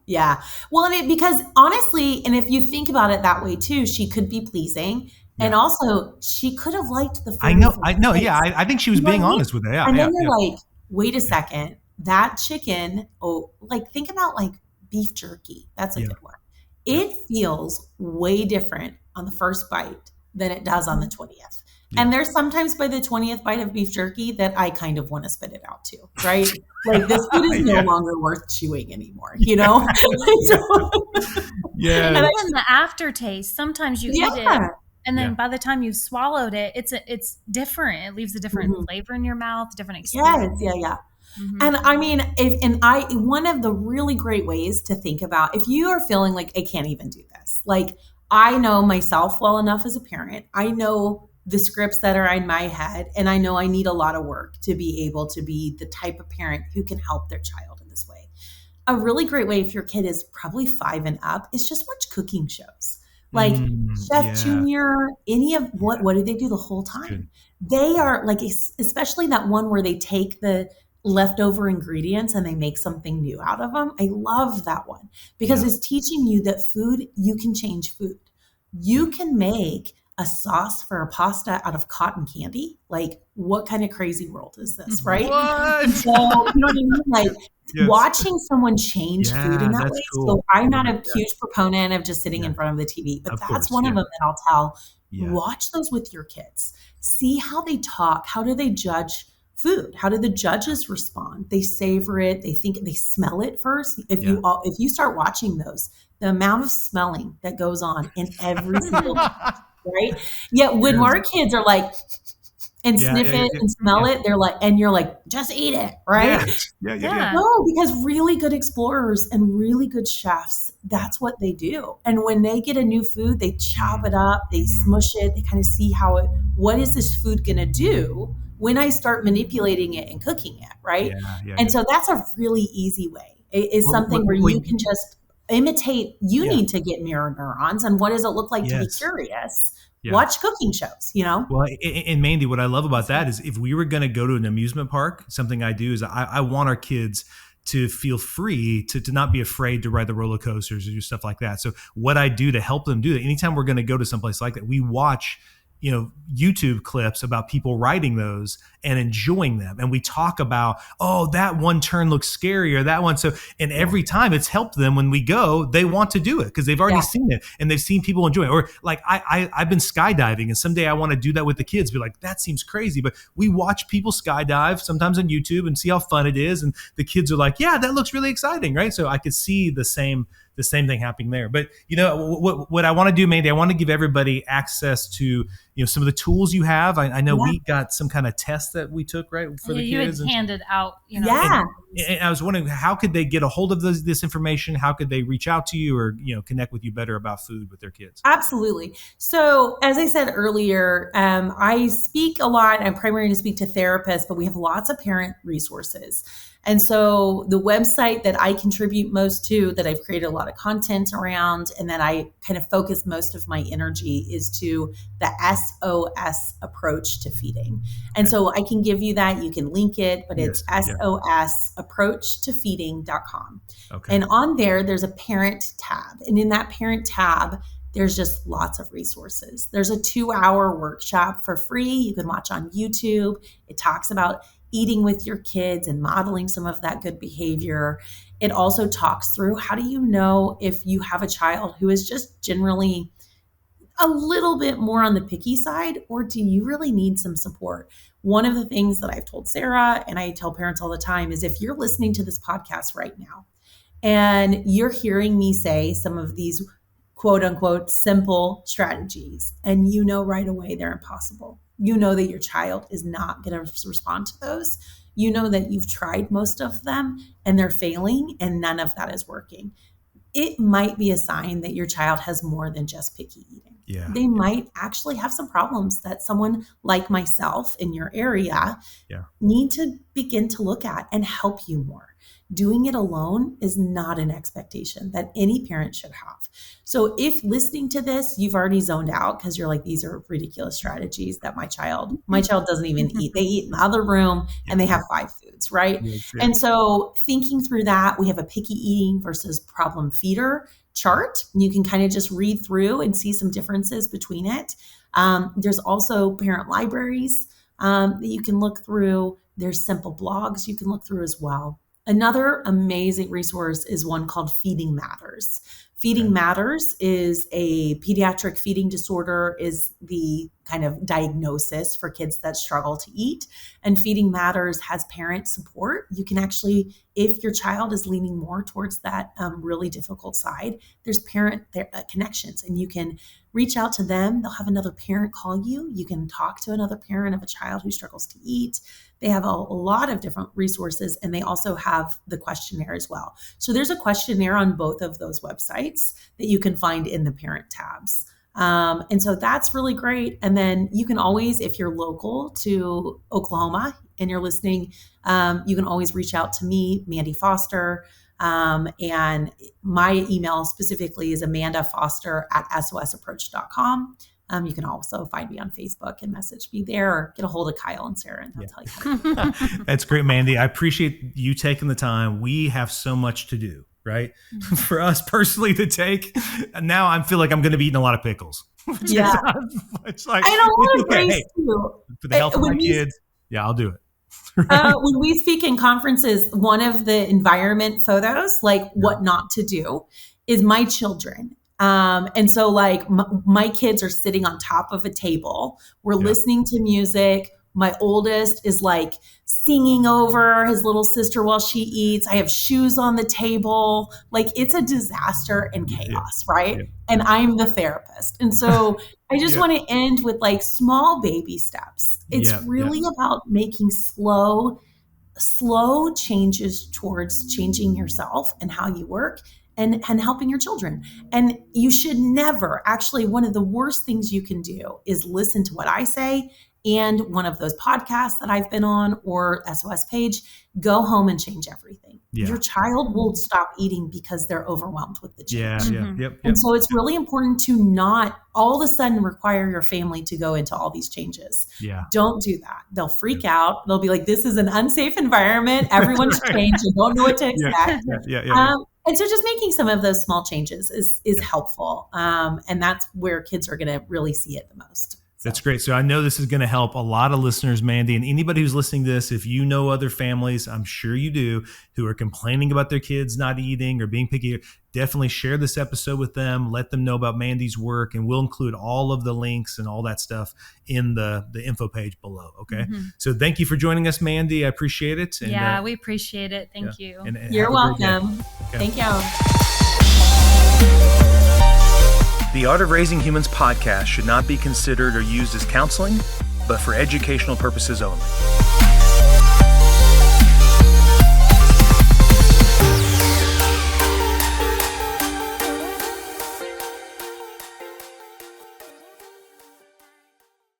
Yeah. Well, because honestly, and if you think about it that way too, she could be pleasing. And also she could have liked the food. I know. Yeah. I think she was being honest with it. Yeah. And then you're like, wait a second, that chicken, think about like beef jerky. That's a good one. It feels way different on the first bite than it does on the 20th. Yeah. And there's sometimes by the 20th bite of beef jerky that I kind of want to spit it out too, right? Like this food is no longer worth chewing anymore, Yeah. And then the aftertaste, sometimes you eat it and then by the time you've swallowed it, it's different. It leaves a different flavor in your mouth, different experience. Yeah. Mm-hmm. And I mean, one of the really great ways to think about, if you are feeling like I can't even do this, like I know myself well enough as a parent, I know the scripts that are in my head, and I know I need a lot of work to be able to be the type of parent who can help their child in this way. A really great way if your kid is probably 5 and up is just watch cooking shows. Like Chef Junior, any of what do they do the whole time? They are like, especially that one where they take the leftover ingredients and they make something new out of them. I love that one because it's teaching you that food, you can change food. You can make a sauce for a pasta out of cotton candy. Like, what kind of crazy world is this, right? What? So, you know what I mean? Like, watching someone change food in that way. Cool. So I'm not a huge proponent of just sitting in front of the TV, but that's one of them that I'll tell. Watch those with your kids. See how they talk. How do they judge food? How do the judges respond? They savor it. They think, they smell it first. If you start watching those, the amount of smelling that goes on in every single right? Yet when our kids are like, and sniff it and smell it, they're like, and you're like, just eat it, right? Yeah. No, because really good explorers and really good chefs, that's what they do. And when they get a new food, they chop it up, they smush it, they kind of see what is this food going to do when I start manipulating it and cooking it, right? And so that's a really easy way. It is something where you can just imitate. You need to get mirror neurons. And what does it look like to be curious? Watch cooking shows, Well, and Mandy, what I love about that is if we were going to go to an amusement park, something I do is I want our kids to feel free to not be afraid to ride the roller coasters or do stuff like that. So what I do to help them do that, anytime we're going to go to someplace like that, we watch YouTube clips about people riding those and enjoying them. And we talk about, oh, that one turn looks scary or that one. So, and every time it's helped them when we go, they want to do it because they've already seen it and they've seen people enjoy it. Or like I've been skydiving and someday I want to do that with the kids. Be like, that seems crazy. But we watch people skydive sometimes on YouTube and see how fun it is. And the kids are like, yeah, that looks really exciting. Right. So I could see the same thing happening there. But what I want to do, Mandy, I want to give everybody access to some of the tools you have. I know we got some kind of test that we took, right, for the kids. You had handed out. And I was wondering, how could they get a hold of this information? How could they reach out to you or connect with you better about food with their kids? Absolutely. So as I said earlier, I speak a lot. I'm primarily to speak to therapists, but we have lots of parent resources. And so the website that I contribute most to, that I've created a lot of content around, and that I kind of focus most of my energy is to the SOS approach to feeding. And so I can give you that. You can link it, but it's sosapproachtofeeding.com. Okay. And on there's a parent tab. And in that parent tab, there's just lots of resources. There's a 2-hour workshop for free you can watch on YouTube. It talks about eating with your kids and modeling some of that good behavior. It also talks through, how do you know if you have a child who is just generally a little bit more on the picky side, or do you really need some support? One of the things that I've told Sara, and I tell parents all the time, is if you're listening to this podcast right now and you're hearing me say some of these quote unquote simple strategies, and right away they're impossible. That your child is not going to respond to those. That you've tried most of them and they're failing and none of that is working. It might be a sign that your child has more than just picky eating. They might actually have some problems that someone like myself in your area need to begin to look at and help you more. Doing it alone is not an expectation that any parent should have. So if listening to this, you've already zoned out because you're like, these are ridiculous strategies that my child doesn't even eat. They eat in the other room and they have 5 foods, right? And so thinking through that, we have a picky eating versus problem feeder chart. You can kind of just read through and see some differences between it. There's also parent libraries that you can look through. There's simple blogs you can look through as well. Another amazing resource is one called Feeding Matters. Feeding Matters is a pediatric feeding disorder, is the kind of diagnosis for kids that struggle to eat. And Feeding Matters has parent support. You can actually, if your child is leaning more towards that really difficult side, there's parent connections, and you can reach out to them. They'll have another parent call you. You can talk to another parent of a child who struggles to eat. They have a lot of different resources, and they also have the questionnaire as well. So there's a questionnaire on both of those websites that you can find in the parent tabs. And so that's really great. And then you can always, if you're local to Oklahoma and you're listening, you can always reach out to me, Mandy Foster. And my email specifically is amandafoster@sosapproach.com. You can also find me on Facebook and message me there, or get a hold of Kyle and Sara and they'll tell you. That's great, Mandy. I appreciate you taking the time. We have so much to do, right? For us personally to take. Now I feel like I'm going to be eating a lot of pickles. It's like, I know, what a grace too. For the health of my kids. Yeah, I'll do it. When we speak in conferences, one of the environment photos, like what not to do, is my children. And so like my kids are sitting on top of a table. We're listening to music. My oldest is like singing over his little sister while she eats. I have shoes on the table. Like, it's a disaster and chaos, right? Yeah. And I'm the therapist. And so I just want to end with like small baby steps. It's really about making slow changes towards changing yourself and how you work and helping your children. And you should never, actually, one of the worst things you can do is listen to what I say and one of those podcasts that I've been on or SOS page, go home and change everything. Yeah. Your child will stop eating because they're overwhelmed with the change. And so it's really important to not all of a sudden require your family to go into all these changes. Yeah. Don't do that. They'll freak out. They'll be like, this is an unsafe environment. Everyone's changed. You don't know what to expect. And so just making some of those small changes is helpful. And that's where kids are going to really see it the most. That's great. So I know this is going to help a lot of listeners, Mandy, and anybody who's listening to this. If you know other families, I'm sure you do, who are complaining about their kids not eating or being picky, definitely share this episode with them. Let them know about Mandy's work, and we'll include all of the links and all that stuff in the info page below. Okay. Mm-hmm. So thank you for joining us, Mandy. I appreciate it. And, we appreciate it. Thank you. And you're welcome. Okay. Thank you. The Art of Raising Humans podcast should not be considered or used as counseling, but for educational purposes only.